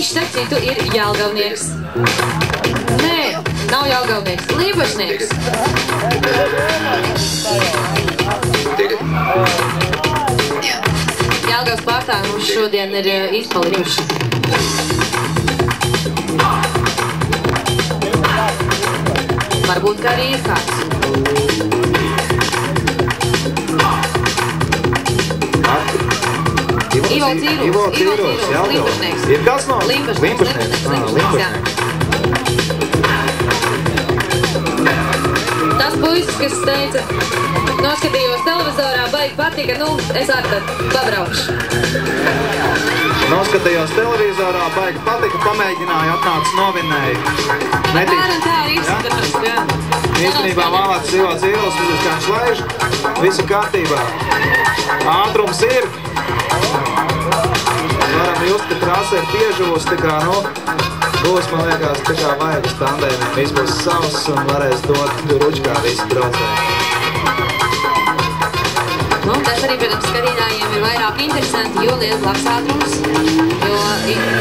Viņš, starp citu, ir Jelgavnieks. Nē, nav Jelgavnieks, Līpašnieks. Jelgavas pārstāvi mums šodien ir izpalikuši. Varbūt, ka arī ir kāds. Ivo Cīrūs, Līpašnieks. Ir kas no? Līpašnieks. Tas puisis, kas teica, noskatījos televizorā, baigi patika, nu, es ar tad pabraukšu. Noskatījos televizorā, baigi patika, pamēģināju, atnācis novinēju. Apmēram tā arī izskatās, jā. Īstenībā mālāts Ivo Cīrūs, visus kā viņš laiž, visu kārtībā. Ātrums ir. Varam just, ka trasa ir piežuvus, tā kā, nu, būs, man liekas, tā kā vajag uz tandēmiem. Viss būs savs un varēs dot ručkā visu braucēju. Nu, tas arī, protams, skatītājiem ir vairāk interesanti, jo lielāks ātrums,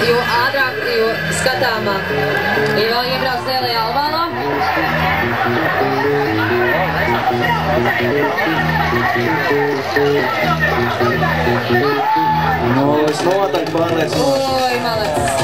jo ātrāk, jo skatāmāk. Ja vēl iebrauc lielajā ovālā. Nu, es noteikti pārliecināšu. Oi, malec.